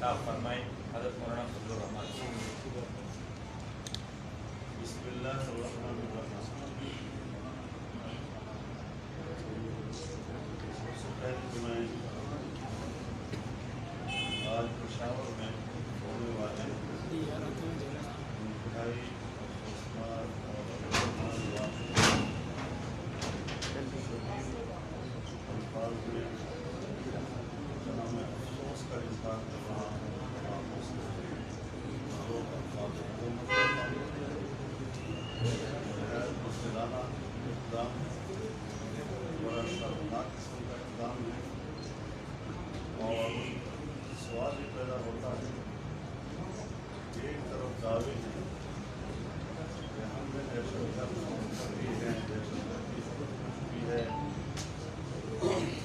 خطاب فرمائے حضرت مولانا فضل الرحمان۔ بسم اللہ الرحمن الرحیم۔ سب سے پہلے تو میں آج پشاور میں ہونے والے انتہائی افسوسناک اور الفاظ میں افسوس کا اظہار کر رہا ہوں۔ مسلانہ اقدام بڑا شرمناک قسم کا اقدام ہے، اور سوال یہ پیدا ہوتا ہے کہ ایک طرف دعوے ہیں کہ ہم نے دہشت گرد کری ہے، دہشت گردی کی ہے،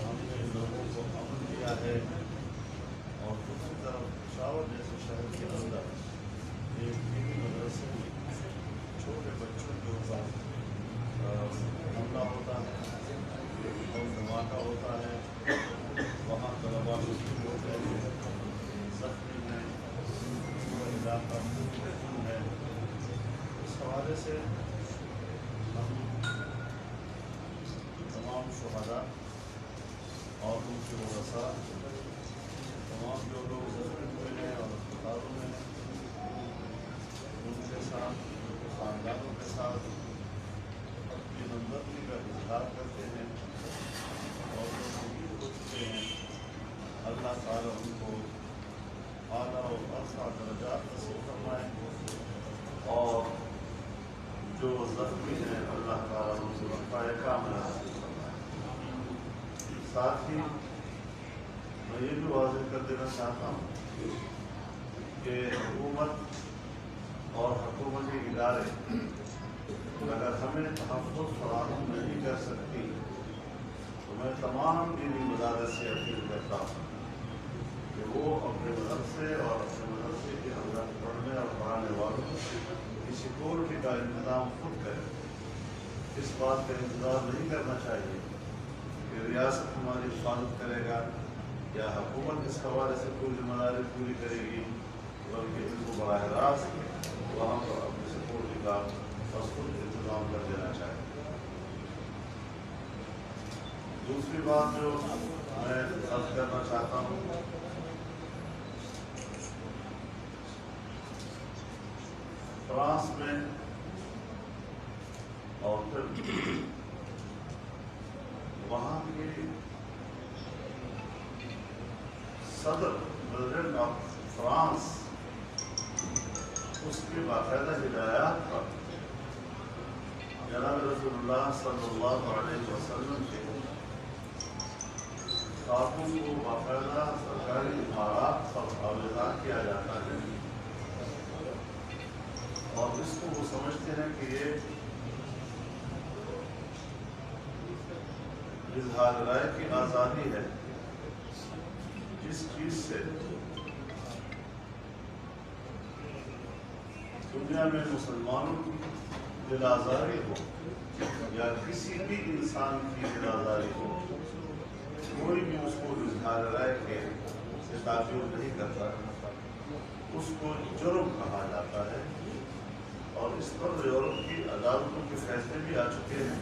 ہم نے لوگوں کو امن دیا ہے، اور دوسری طرف پشاور جیسے شہر کے اندر ایک دینی مدرسے میں چھوٹے بچوں کے اوپر حملہ ہوتا ہے اور دھماکہ ہوتا ہے، وہاں طلباء شہید ہوتے ہیں، زخمی ہیں، پورا علاقہ محفوظ ہے۔ اس حوالے سے ہم تمام شہداء اور ان کے ورثاء، تمام جو لوگ زخمی ہوئے ہیں اور اسپتالوں میں ہیں، ان کے ساتھ خاندانوں کے ساتھ اپنی ہمدردی کا اظہار کرتے ہیں، اور جو شہید ہو چکے ہیں اللہ تعالیٰ ان کو اعلیٰ و ارفع درجات نصیب فرمائے، اور جو زخمی ہیں اللہ تعالیٰ ان سے رفع کامل نصیب فرمائے۔ ساتھ ہی میں یہ بھی واضح کر دینا چاہتا ہوں کہ حکومت اور حکومتی ادارے اگر ہمیں تحفظ فراہم نہیں کر سکتی تو میں تمام دینی مدارس سے اپیل کرتا ہوں کہ وہ اپنے مدرسے اور اپنے مدرسے کے اندر پڑھنے اور پڑھانے والوں کی سیکورٹی کا انتظام خود کریں۔ اس بات کا انتظار نہیں کرنا چاہیے کہ ریاست ہماری حفاظت کرے گا یا حکومت اس حوالے سے کوئی ذمہ داری پوری کرے گی، بلکہ ان کو براہ راست وہاں پر اپنی سیکورٹی کا خود انتظام کر دینا چاہیے۔ دوسری بات جو میں عرض کرنا چاہتا ہوں، فرانس میں اور پھر وہاں کے صدر پریزیڈنٹ آف فرانس اس کی باقاعدہ ہدایات پر جناب رسول اللہ صلی اللہ علیہ وسلم کے خاتون کو باقاعدہ سرکاری عمارات پر آویزان کیا جاتا ہے، اور اس کو وہ سمجھتے ہیں کہ یہ اظہار رائے کی آزادی ہے، جس چیز سے دنیا میں مسلمانوں کی دل آزاری ہو یا کسی بھی انسان کی دل آزاری ہو، کوئی بھی اس کو اظہار رائے کے سے تعبیر نہیں کرتا، اس کو جرم کہا جاتا ہے، اور اس پر یورپ کی عدالتوں کے فیصلے بھی آ چکے ہیں،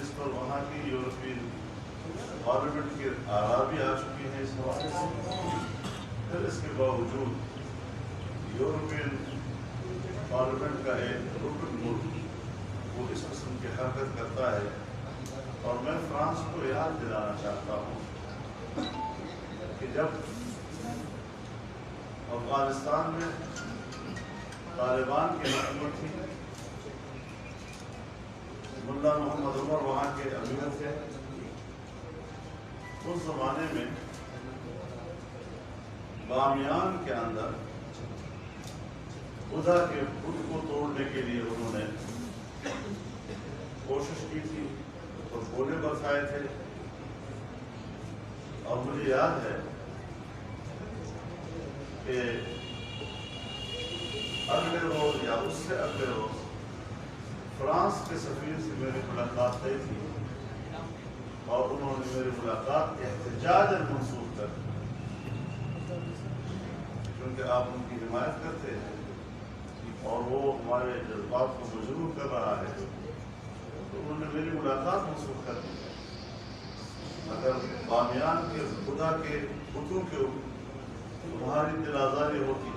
اس پر وہاں کی یورپین پارلیمنٹ کی آراء بھی آ چکی ہیں اس حوالے سے۔ پھر اس کے باوجود یورپین پارلیمنٹ کا ایک رکن ملک وہ اس قسم کی حرکت کرتا ہے، اور میں فرانس کو یاد دلانا چاہتا ہوں کہ جب افغانستان میں طالبان کی حکومت تھی، ملا محمد عمر وہاں کے امیر تھے، اس زمانے میں بامیان کے اندر خدا کے بت کو توڑنے کے لیے انہوں نے کوشش کی تھی اور گولے برسائے تھے، اور مجھے یاد ہے کہ اگلے روز یا اس سے اگلے روز فرانس کے سفیر سے میری ملاقات طے تھی، اور انہوں نے میری ملاقات احتجاجاً منسوخ کر دی۔ کیونکہ آپ ان کی حمایت کرتے ہیں اور وہ ہمارے جذبات کو مجروح کر رہا ہے، تو انہوں نے میری ملاقات منسوخ کر دی ہے۔ اگر بامیان کے خدا کے بتوں کے تمہاری دل آزاری ہوتی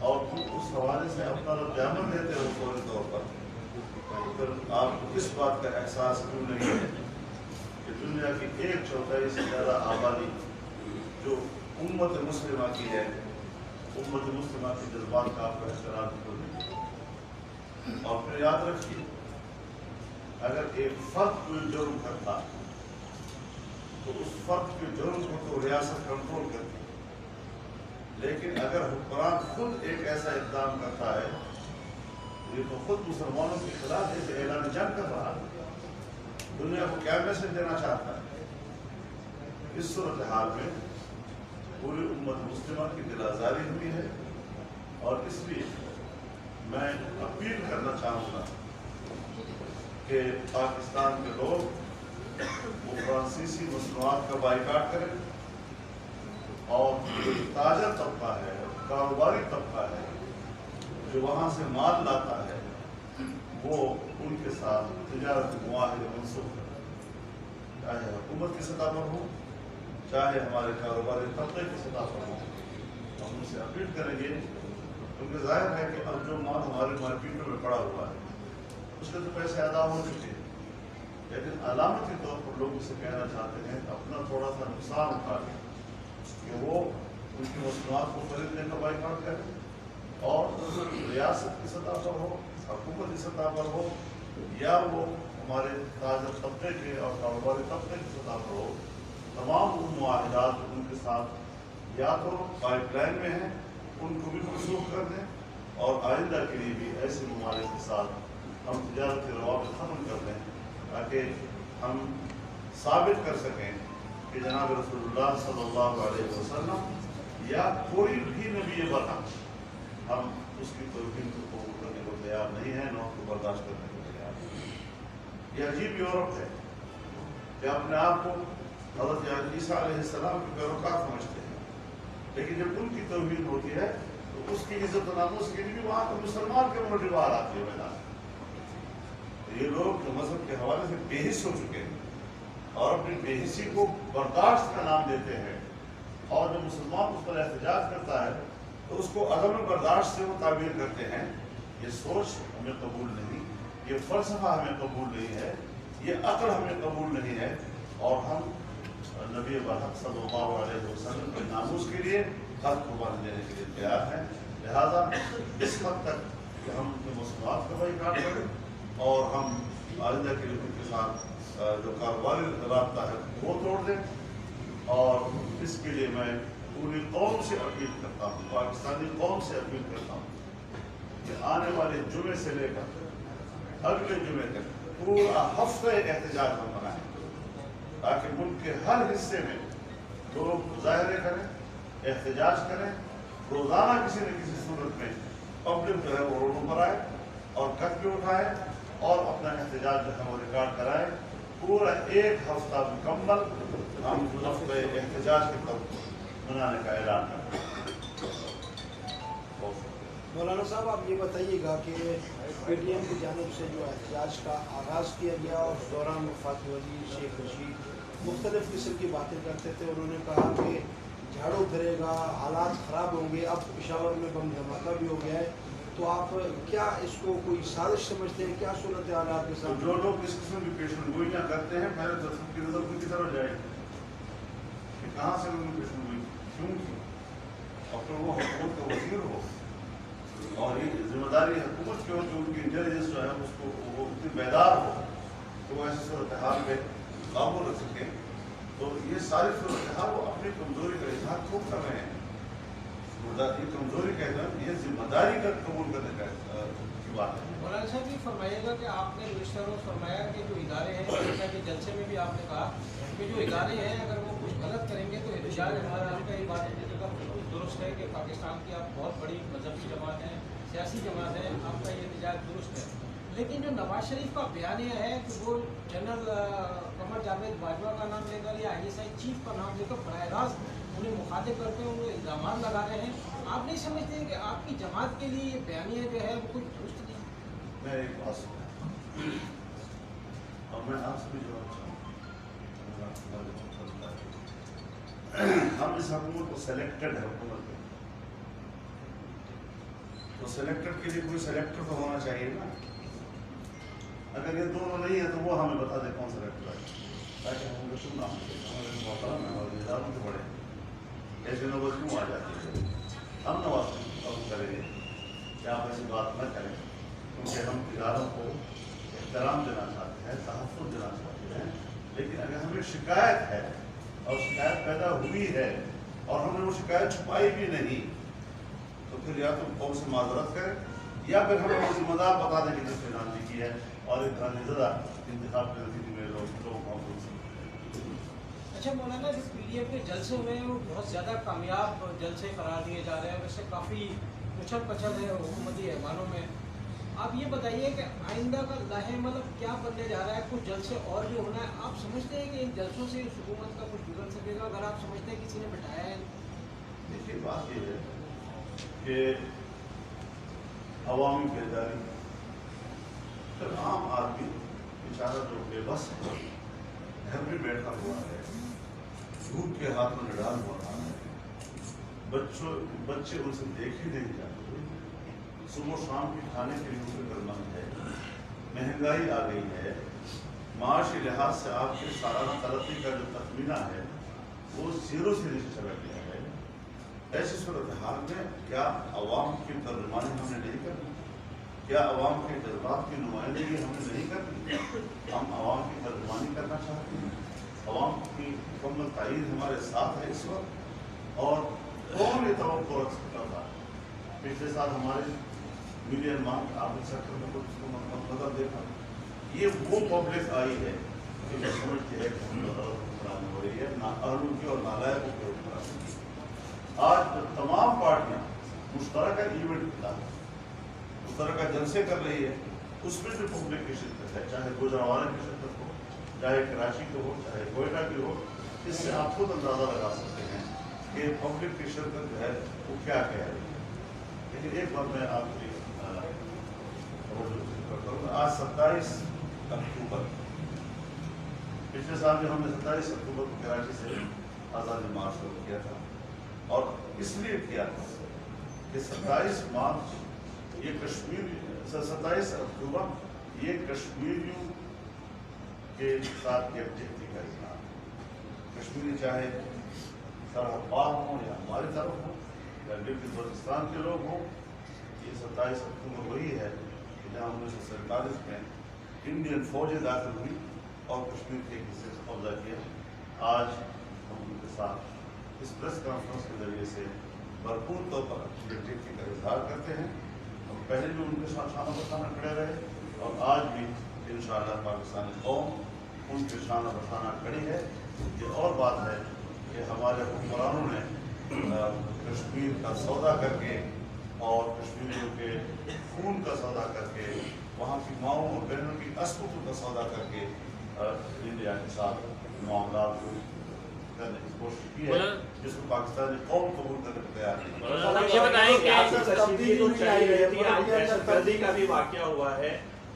اور تم اس حوالے سے اپنا رد عمل دیتے ہو فوری طور پر، پھر آپ کو اس بات کا احساس کیوں نہیں ہے کہ دنیا کی 1/4 سے زیادہ آبادی جو امت مسلمہ کی ہے، امت مسلمہ کے جذبات کا آپ کا احترام کیوں نہیں؟ اور پھر یاد رکھیے، اگر ایک فرد کوئی جرم کرتا تو اس فرد کے جرم کو تو ریاست کنٹرول کرتی، لیکن اگر حکمران خود ایک ایسا اقدام کرتا ہے، یہ تو خود مسلمانوں کے خلاف ایک اعلان جنگ کر رہا ہے، دنیا کو کیا میسج دینا چاہتا ہے؟ اس صورتحال میں پوری امت مسلمہ کی دل آزاری ہوئی ہے، اور اس لیے میں اپیل کرنا چاہوں گا کہ پاکستان کے لوگ وہ فرانسیسی مصنوعات کا بائیکاٹ کریں، اور جو تاجر طبقہ ہے، کاروباری طبقہ ہے جو وہاں سے مال لاتا ہے، وہ ان کے ساتھ تجارت معاہدے منسوخ کریں، چاہے حکومت کی سطح پر ہو، چاہے ہمارے کاروباری طبقے کی سطح پر ہو۔ ہم ان سے اپیل کریں گے، کیونکہ ظاہر ہے کہ اب جو مال ہمارے مارکیٹوں میں پڑا ہوا ہے اس کے تو پیسے ادا ہو چکے ہیں، لیکن علامتی طور پر لوگ اسے کہنا چاہتے ہیں اپنا تھوڑا سا نقصان اٹھا کے کہ وہ ان کی مصنوعات کو خریدنے کا بائیکاٹ کریں، اور ریاست کی سطح پر ہو، حکومت کی سطح پر ہو، یا وہ ہمارے تاجر طبقے کے اور کاروباری طبقے کی سطح پر ہو، تمام ان معاہدات ان کے ساتھ یا تو پائپ لائن میں ہیں ان کو بھی منسوخ کر دیں، اور آئندہ کے لیے بھی ایسے ممالک کے ساتھ ہم تجارتی روابط ختم کر دیں، تاکہ ہم ثابت کر سکیں کہ جناب رسول اللہ صلی اللہ علیہ وسلم یا کوئی بھی نبی برحق ہم اس کی توہین کو قبول کرنے کو تیار نہیں ہے، نہ اس کو برداشت کرنے کو تیار نہیں۔ یہ عجیب یورپ ہے کہ اپنے آپ کو حضرت عیسیٰ علیہ السلام کے پیروکار سمجھتے ہیں، لیکن جب ان کی توہین ہوتی ہے تو اس کی عزت و ناموس کے لیے بھی وہاں کے مسلمان کے منہ ڈبار آتی ہے میدان۔ یہ لوگ جو مذہب کے حوالے سے بے حس ہو چکے ہیں اور اپنی بے حسی کو برداشت کا نام دیتے ہیں، اور جب مسلمان اس پر احتجاج کرتا ہے تو اس کو عدم برداشت سے وہ تعبیر کرتے ہیں۔ یہ سوچ ہمیں قبول نہیں، یہ فلسفہ ہمیں قبول نہیں ہے، یہ عقل ہمیں قبول نہیں ہے، اور ہم نبی برحق صلی اللہ علیہ وسلم کے ناموس کے لیے ہر قربانی دینے کے لیے تیار ہیں۔ لہذا اس حد تک کہ ہم ان کے مصنوعات کا بائیکاٹ کریں، اور ہم آئندہ کے لیے ان کے ساتھ جو کاروباری رابطہ ہے وہ توڑ دیں، اور اس کے لیے میں پوری قوم سے اپیل کرتا ہوں، پاکستانی قوم سے اپیل کرتا ہوں کہ آنے والے جمعے سے لے کر اگلے جمعے تک پورا ہفتہ احتجاج ہم منائیں، تاکہ ملک کے ہر حصے میں لوگ مظاہرے کریں، احتجاج کریں، روزانہ کسی نہ کسی صورت میں پبلک جو ہے وہ روڈوں پر آئے اور قدم اٹھائے اور اپنا احتجاج جو ہے وہ ریکارڈ کرائے۔ پورا ایک ہفتہ مکمل ہم ہفتہ احتجاج کے طرف منانے کا اعلان کریں۔ مولانا صاحب آپ یہ بتائیے گا کہ پی ٹی ایم کی جانب سے جو احتجاج کا آغاز کیا گیا، اور اس دوران وفاق وزیر شیخ رشید مختلف قسم کی باتیں کرتے تھے، انہوں نے کہا کہ جھاڑو گرے گا، حالات خراب ہوں گے، اب پشاور میں بم دھماکہ بھی ہو گیا ہے، تو آپ کیا اس کو کوئی سازش سمجھتے ہیں؟ کیا صورت حالات کے ساتھ جو لوگ اس قسم کی پیشن گوئیاں کرتے ہیں، پہلے تو سب کی نظر ان کی طرف جائے کہ کہاں سے ان کی پیشن گوئی کیوں کی، اور پھر وہ حکومت کا وزیر ہو، اور یہ ذمہ داری حکومت کی ہو کہ ان کی انٹیلیجنس جو ہے اس کو وہ اتنی بیدار ہو کہ وہ ایسی صورتحال پہ قابو رکھ سکیں۔ تو یہ ساری صورتحال وہ اپنی کمزوری کا اظہار کیوں کر رہے ہیں؟ یہ کمزوری کا اظہار، یہ ذمہ داری کا قبول کرنے کی بات ہے۔ مولانا صاحب یہ فرمائیے گا کہ آپ نے گزشتہ روز فرمایا کہ جو ادارے ہیں، جیسا کہ جلسے میں بھی آپ نے کہا کہ جو ادارے ہیں اگر وہ کچھ غلط کریں گے تو احتجاج ہمارا آپ کا یہ بات بالکل درست ہے کہ پاکستان کی آپ بہت بڑی مذہبی جماعت ہیں، سیاسی جماعت ہے، آپ کا یہ احتجاج درست ہے، لیکن جو نواز شریف کا بیانیہ ہے کہ وہ جنرل قمر جاوید باجوہ کا نام لے کر یا ISI چیف کا نام لے کر براہ راست उन्हें मुखातिब करते हैं, उन्हें इल्ज़ाम लगा रहे हैं। आप नहीं समझते हैं कि आपकी जमात के लिए ये बयानिया जो है वो कुछ दुरुस्त नहीं? मैं एक बात सुना और मैं आपसे भी जवाब चाहूँगा। हम इस हुकूमत को सेलेक्टेड है हुकूमत में, तो सेलेक्टेड के लिए कोई सेलेक्टर तो होना चाहिए ना। अगर ये दोनों नहीं है तो वो हमें बता दे कौन सेलेक्टर है, ताकि हम रसूल नाम मोहतरम है और निज़ाम के बड़े ऐसे नौबत क्यों आ जाती है। हम नवाज करेंगे कि आप ऐसी बात न करें, क्योंकि हम इदारों को एहतराम देना चाहते हैं, तहफ़्फ़ुज़ देना चाहते हैं। लेकिन अगर हमें शिकायत है और शिकायत पैदा हुई है और हमने वो शिकायत छुपाई भी नहीं, तो फिर या तो कौन से माजरत करें या फिर हमें वो जिम्मेदार बता दें कि जिसने नाजी की है और एक ज़्यादा इंतखाब के नतीजे में लोगों को अच्छा मौलाना, जो पीडीएम के जलसे हुए हैं वो बहुत ज़्यादा कामयाब जलसे करार दिए जा रहे हैं, वैसे काफ़ी उछल पछल है हुकूमती ऐवानों में। आप ये बताइए कि आइंदा का लाहे मतलब क्या बनने जा रहा है? कुछ जलसे और भी होना है? आप समझते हैं कि इन जलसों से इस हुकूमत का कुछ बिगड़ सकेगा अगर आप समझते हैं किसी ने बिठाया है? देखिए, बात ये है कि अवामी बेदारी, तो आम आदमी बेचारा जो बेबस है, घर में बैठा हुआ है, धूप के हाथ में निडाल हो रहा है, बच्चे उनसे देख ही नहीं जाते, सुबह शाम के खाने के लिए उनसे गरमंद है, महंगाई आ गई है, माशी लिहाज से आपके सालाना तरक्की का जो तखमीना है वो जीरो से नीचे चला गया है। ऐसी सूरत हाल में क्या अवाम की तर्जुमानी हमने नहीं करनी? क्या अवाम के जज्बात की नुमाइंदगी हमने नहीं करनी? हम अवाम की तर्जुमानी करना चाहते हैं, अवाम की मुकम्मल तायीद हमारे साथ है इस वक्त। और कौन ये तवक्को रख सकता था? पिछले साल हमारे मिलियन मार्क आर्थिक सेक्टर में कुछ बदल देखा, ये वो पब्लिक आई है कि जो समझती है कि हम हुक्मरानी हो रही है, ना अहलू की और नालायकों की हुक्मरानी की। आज तमाम पार्टियां मुश्तरका इवेंट किया, मुश्तरका जलसे कर रही है, उसमें जो पब्लिक की शिरकत है, चाहे गुजरांवाला की शिरकत हो, चाहे कराची की हो, चाहे कोयटा की हो, इससे आप खुद अंदाज़ा लगा सकते हैं कि पब्लिक की शिरकत जो है वो क्या कह रही है। लेकिन एक बार मैं आपकी आज 27 अक्टूबर, पिछले साल जो हमने 27 अक्टूबर को कराची से आज़ादी मार्च शुरू किया था, और इसलिए किया था कि 27 मार्च ये कश्मीर 27 अक्टूबर ये कश्मीरियों के साथ यकजहती का इज़हार। कश्मीरी चाहे सरहद पार हों या हमारी तरफ हो या गिलगित बल्तिस्तान के लोग हों, ये 27 अक्टूबर वही है जहाँ 1947 में इंडियन फौजें दाखिल हुई और कश्मीर के हिस्से से कब्जा किया। आज हम उनके साथ इस प्रेस कॉन्फ्रेंस के जरिए से भरपूर तौर पर यकजहती का इजहार करते हैं। हम पहले भी उनके साथ शाना बसाना खड़े रहे और आज भी इंशाअल्लाह पाकिस्तानी कौम उनके शाना बसाना खड़ी है। ये और बात है कि हमारे हुक्मरानों ने कश्मीर का सौदा करके और कश्मीरियों के खून का सौदा करके, वहाँ की माओं और बहनों की अस्पतों का सौदा करके इंडिया के साथ मामला करने की कोशिश की है, जिसको पाकिस्तानी कौम कबूल करने को तैयार नहीं। ये बताएं कि तब्दीली तो चाहिए थी, आज दहशतगर्दी का भी वाकया हुआ है,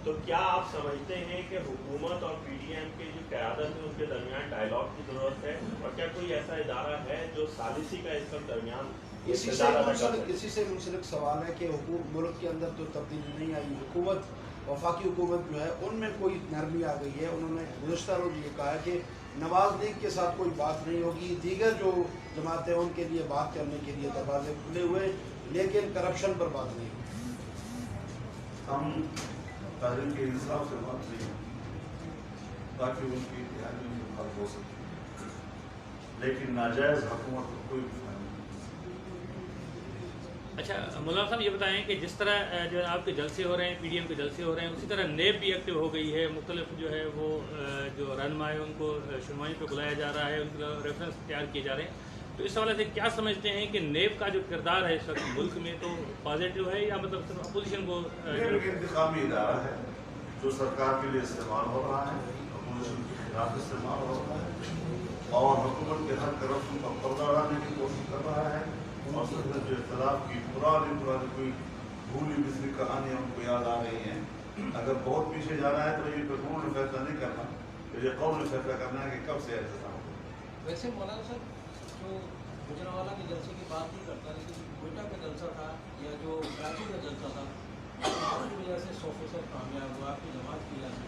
तो क्या आप समझते हैं कि हुकूमत और पीडीएम के जो क़यादत है उनके दरमियान डायलॉग की जरूरत है, और क्या कोई ऐसा इदारा है जो सालिसी का इस वक्त दरमियान? इसी से मुंसलिक सवाल है कि मुल्क के अंदर तो तब्दीली नहीं आई, हुकूमत वफाकी हुकूमत जो है उनमें कोई नरमी आ गई है। उन्होंने गुज़श्ता रोज़ ये कहा है कि नवाज लीग के साथ कोई बात नहीं होगी, दीगर जो जमातें उनके लिए बात करने के लिए दरवाजे खुले हुए, लेकिन करप्शन पर बात नहीं होगी। हम तारीख के हिसाब से बात नहीं ताकि उनकी इतिहादी हल हो सके, लेकिन नाजायज़ हुकूमत को कोई अच्छा मौलाना साहब ये बताएं कि जिस तरह जो है आपके जलसे हो रहे हैं, पीडीएम के जलसे हो रहे हैं, उसी तरह नेब भी एक्टिव हो गई है, मुख्तलिफ जो है वो जो रहनुमा है उनको शुमारी पे बुलाया जा रहा है, उनके रेफरेंस तैयार किए जा रहे हैं। तो इस हवाले से क्या समझते हैं कि नेब का जो किरदार है इस वक्त मुल्क में तो पॉजिटिव है या मतलब सिर्फ अपोजिशन को? इंतकामी इदारा है जो सरकार के लिए इस्तेमाल हो रहा है, अपोजिशन के खिलाफ इस्तेमाल हो रहा है, और हुकूमत के हर करप्शन पर पर्दा डालने की कोशिश कर रहा है और जो इख्तलाफ की पुरानी कोई भूली बिसरी कहानियाँ उनको याद आ रही हैं। अगर बहुत पीछे जाना है तो ये कानून ने फैसला नहीं करना, तो ये कौन ने फैसला करना है कि कब से ऐसा हो। वैसे मौलाना साहब जो गुजरांवाला के जलसे की बात नहीं करता, लेकिन कोयटा का जलसा था या जो कराची का जलसा था उसकी वजह से 100% कामयाब हुआ, आपकी जमात की जाती।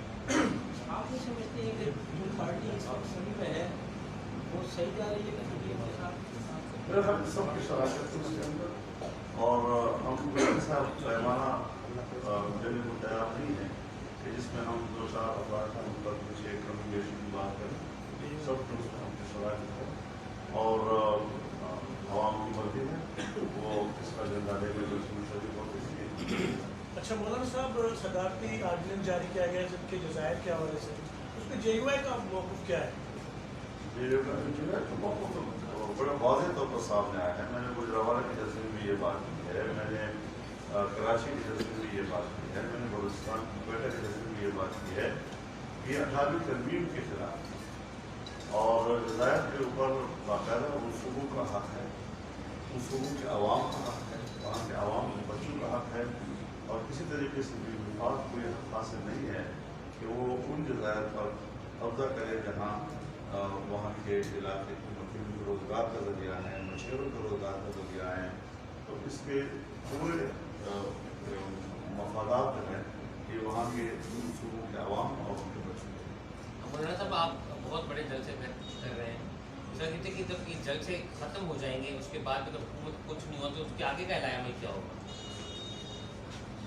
आप ये समझते हैं कि जो पार्टी इस वक्त सही में है वो सही जा रही है कि PDM के साथ? मेरा ख्याल सबकी शराकत है उसके अंदर और हम ऐसा पैमाना देने को तैयार नहीं है कि जिसमें हम 2-4 अफराद के ऊपर कुछ एक कम्युनिकेशन की बात करें। सब कुछ हमकी शराकत है और आवाम की मर्जी है वो किसका एजेंडा लेकर सभी बहुत इसलिए। अच्छा मौलाना साहब, सदारती आर्डिनेंस जारी किया गया जबकि जज़ायर के हवाले से, उसमें JUI का मौक़िफ़ क्या है? तो बड़े वाज़ेह तौर पर सामने आया है। मैंने गुजरांवाला के जलसे में भी ये बात की है, मैंने कराची के जलसे में भी ये बात की है, मैंने बलूचिस्तान कोयटा के जलसे में भी ये बात की है कि 18वीं तरमीम के खिलाफ और जज़ायर के ऊपर बाकायदा उन सूबों का हक़ है, उन सूबों के अवाम का हक़ है, वहाँ के अवाम के बच्चों का हक़ है और किसी तरीके से भी विभाग को यह हासिल नहीं है कि वो उन जज़ायर पर कब्जा करे जहाँ वहाँ के इलाके की मकीन रोज़गार का ज़रिया है, मछेरों का रोज़गार का ज़रिया है। तो इसके पूरे मफादात जो हैं ये वहाँ के सूबों के अवाम और उनके बच्चों के। मौलाना साहब, आप बहुत बड़े जलसे में कर रहे हैं, ऐसा कहते कि जब ये जलसे ख़त्म हो जाएंगे उसके बाद अगर हुकूमत कुछ नहीं हुआ तो उसके आगे का इलाया में क्या होगा?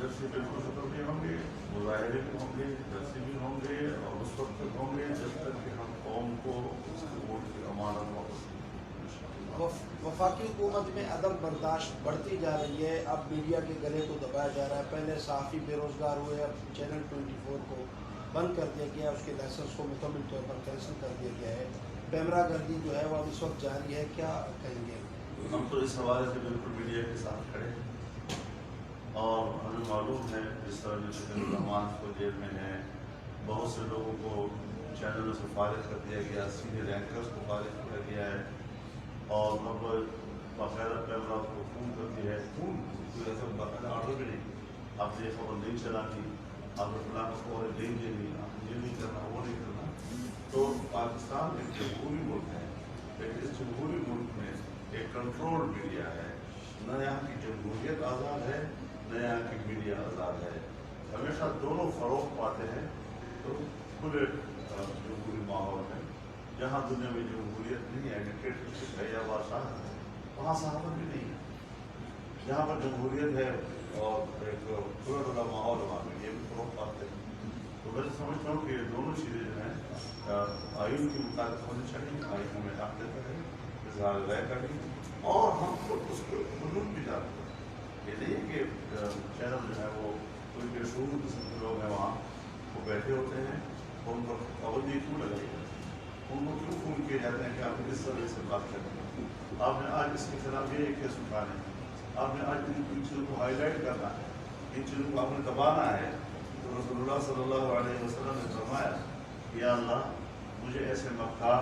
जलसे बिल्कुल खत्म नहीं होंगे, मुजाहरे भी होंगे, जलसे भी होंगे और उस वक्त तक होंगे जब तक कि हम कौम को उसके वोट की अमानत वापस। वफाकी हुकूमत में अदम बर्दाश्त बढ़ती जा रही है। अब मीडिया के गले को दबाया जा रहा है। पहले सहाफ़ी बेरोज़गार हुए, अब चैनल 24 को बंद कर दिया गया, उसके लाइसेंस को मुकम्मल तौर पर कैंसिल कर दिया गया है। कैमरा गर्दी जो है वो अब इस वक्त जारी है, क्या कहेंगे? हम तो इस हवाले से बिल्कुल मीडिया के साथ खड़े हैं और हमें मालूम है जिस तरह जितने रहमान को जेल में है, बहुत से लोगों को चैनलों से फारिग कर दिया गया, सीनियर एंकर्स को फारिग किया गया है और अब बाकायदा कैमरा को फ़ोन करती है, फ़ोन कोई ऐसा बाकायदा आर्डर भी नहीं, आपने ये खबर नहीं चलानी, आपने फलां को और नहीं देनी, आपने ये नहीं करना, वो नहीं करना। तो पाकिस्तान एक जमहूरी मुल्क है, लेकिन इस जमहूरी मुल्क में एक कंट्रोल मीडिया है, न यहाँ की जमहूरियत आज़ाद है न यहाँ की मीडिया आज़ाद है। हमेशा दोनों फ़रोग़ पाते हैं। तो खुले जमहूरी माहौल है जहाँ दुनिया में जमहूरियत नहीं है, डिक्टेटरशिप है या बादशाह है, वहाँ सहाफ़त भी नहीं है। जहाँ पर जमहूरियत है और एक खुला खुला माहौल वहाँ में ये भी फ़रोग़ पाते हैं। तो मैं समझता हूँ कि ये दोनों चीज़ें जो हैं आइन के मुताबिक होनी चाहिए, आइन हमें हक़ देता है, इज़हार राय करनी और हम खुद उसको हदूद भी जानते हैं। ये नहीं है कि चैनल जो है वो कोई बेशूर किस्म के लोग हैं वहाँ वो बैठे होते हैं और उन पर पाबंदी क्यों लगाई जाती है, उनको क्यों फ़ोन किए जाते हैं कि आप किस तरह से बात करें। आपने आज इसके खिलाफ ये केस उठाने, आपने आज इन चीज़ों को हाईलाइट करना है, इन चीज़ों को आपने दबाना है। तो रसूलुल्लाह सल्लल्लाहु अलैहि वसल्लम ने फरमाया कि या अल्लाह मुझे ऐसे मक्कार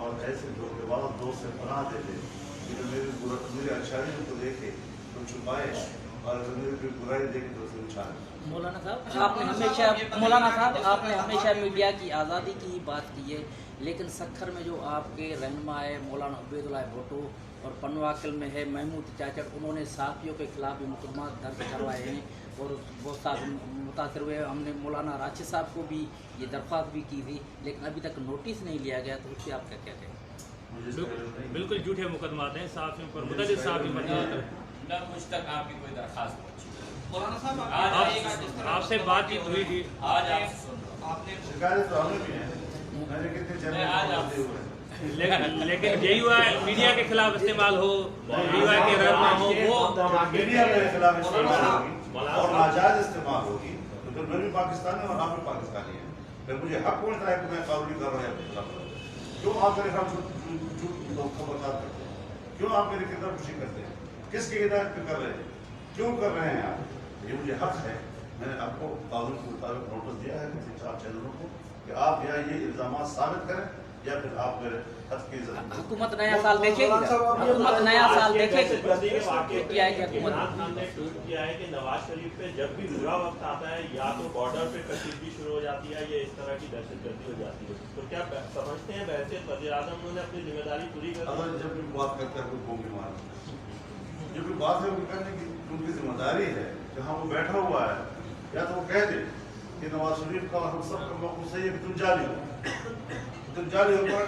और ऐसे धोखेबाज दोस्त से पनाह दे दे कि जो मेरी अच्छाइयों को देखे तो छुपाए और अगर मेरी कोई बुराई देखे तो उसे उछाले। मौलाना साहब, आपने हमेशा मीडिया की आज़ादी की बात की है, लेकिन सखर में जो आपके रहनुमा है मौलाना उबैदुल्लाह भुट्टो और पनवाकल में है महमूद चाचड़, उन्होंने साफ़ियों के खिलाफ भी मुकदमा दर्ज करवाए हैं और बहुत सारे मुतासर हुए। हमने मौलाना राशिद साहब को भी ये दरख्वास्त भी की थी, लेकिन अभी तक नोटिस नहीं लिया गया। तो उससे आप क्या कहते हैं? बिल्कुल झूठे मुकदमात हैं साफ़ियों पर, मुतअद्दिद साफ़ी न कुछ तक आपकी कोई दरख्वास्त पहुंची। मौलाना साहब, आपसे बातचीत हुई थी, आज आपने शिकायत तो हमें भी है, मैंने कितने चैनल लेकिन JUI मीडिया के खिलाफ इस्तेमाल हो, JUI के रहनुमा हो, वो मीडिया के खिलाफ इस्तेमाल होगी और नाजायज इस्तेमाल होगी तो फिर मैं भी पाकिस्तानी और आप भी पाकिस्तानी हैं। फिर मुझे हक पहुँचता है कि मैं कानूनी कर रहा हूँ। क्यों आप मेरे खिलाफ झूठ खबरदार करते हैं? क्यों आप मेरी किताब खुशी करते हैं? किसकी हिदायत पे कर रहे हैं? क्यों कर रहे हैं आप? ये मुझे हक है। मैंने आपको कानून के मुताबिक नोटिस दिया है किसी 4 चैनलों को कि आप या ये इल्ज़ाम साबित करें या फिर आप मेरे हद की हुकूमत नया साल देखेगी मौलाना साहब, आप ये हुकूमत बताइए, नया आज साल के देखेगी दहशतगर्दी के वाक़ये पे PTI की हुकूमत इमरान खान ने ट्वीट किया है कि नवाज शरीफ पे जब भी बुरा वक्त आता है या तो बॉर्डर पे कशीदगी शुरू हो जाती है या इस तरह की दहशतगर्दी हो जाती है। तो क्या समझते हैं वैसे वज़ीर आज़म उन्होंने अपनी जिम्मेदारी पूरी कर दी? अगर जब भी बात करते हैं कोई कौमी मार जो भी बात है वो करने की उनकी जिम्मेदारी है, जहाँ वो बैठा हुआ है या तो वो कह दे कि नवाज शरीफ का हम सब का मौक़िफ़ सही है कि तुम जाली हो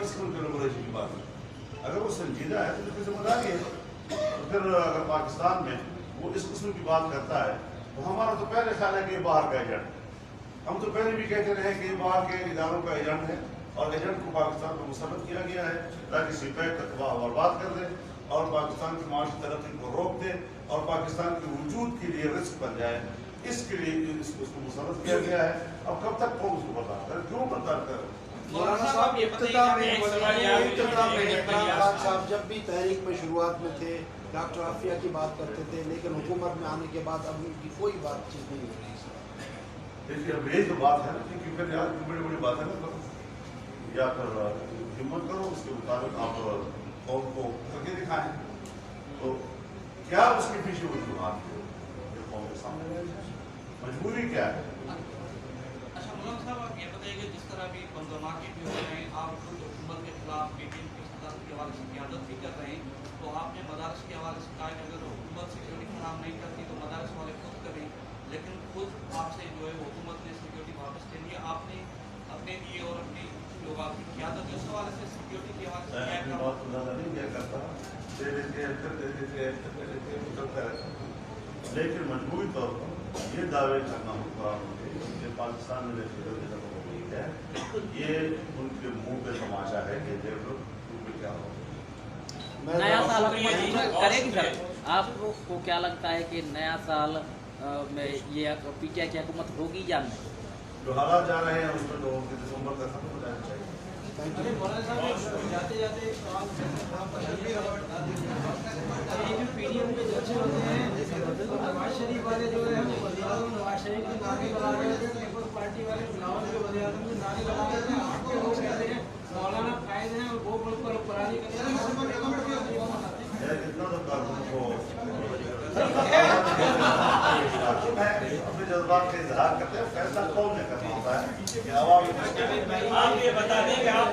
इसको कोलैबोरेशन की बात है। अगर वो संजीदा है तो उसकी जिम्मेदारी है। तो फिर अगर पाकिस्तान में वो इस किस्म की बात करता है तो हमारा तो पहले ख्याल है कि ये बाहर का एजेंट है। हम तो पहले भी कहते रहे कि ये बाहर के इदारों का एजेंट है और एजेंट को पाकिस्तान को मुस्तरद किया गया है ताकि सीपैक का तबाह बर्बाद कर दे और पाकिस्तान की माशी तरक्की को रोक दे और पाकिस्तान के वजूद के लिए रिस्क बन जाए। इसके लिए उसको मुस्तरद किया गया है। अब कब तक कौन उसको बर्दाश्त करे, क्यों बर्दाश्त करे? मौलाना साहब इब्तिदा में इमरान खान साहब जब भी तहरीक में शुरुआत में थे डॉक्टर आफिया की बात करते थे, लेकिन हुकूमत में आने के बाद अब उनकी कोई बातचीत नहीं हो रही। देखिए अब यही तो बात है ना कि फिर यार बड़ी बड़ी बातें ना करो या फिर हिम्मत करो, उसके मुताबिक आप कौम को करके दिखाएं। तो क्या उसके पीछे वजूहात कौम के सामने मजबूरी क्या है? अच्छा मौलाना साहब आप ये बताइए कि जिस तरह भी पंगमाके भी हो रहे हैं, आप खुद हुकूमत के खिलाफ PTM की सदर के हवाले से क़यादत भी कर रहे हैं, तो आपने मदारस के हवाले से कहा कि अगर हुकूमत सिक्योरिटी फराहम नहीं करती तो मदारस वाले खुद करें, लेकिन खुद आपसे जो है हुकूमत ने सिक्योरिटी वापस ले लिया। आपने अपने लिए और अपनी जो आपकी क़यादत है उस हवाले से सिक्योरिटी के हवाले से क्या बात तो ज़्यादा नहीं क्या करता, लेकिन मजबूरी तौर पर ये दावे करना होगा कि पाकिस्तान में है ये उनके मुंह पे तमाशा है कि देख लो क्या होगा। नया साल हुकूमत करेगी सर? आपको क्या लगता है कि नया साल में ये PTI की हुकूमत होगी या नहीं? जो हालात जा रहे हैं उसमें तो उनके दिसंबर तक खत्म हो जाना चाहिए। अरे मौलाना साहब जाते जाते एक सवाल ये जो PTM के जलसे होते हैं तो नवाज शरीफ वाले जो है नवाज शरीफ के नारे लगा रहे थे, पीपल्स पार्टी वाले बिलावल के वज़ीर आज़म के नारे लगा रहे थे। आपके लोग कहते हैं मौलाना कायद हैं और वो मुल्क पर हुक्मरानी करते हैं। कितना तो कानून को अपने जज्बात का इजहार करते हैं, फैसला कौन ने करना होता है कि आवाम आप ये बता दें कि आप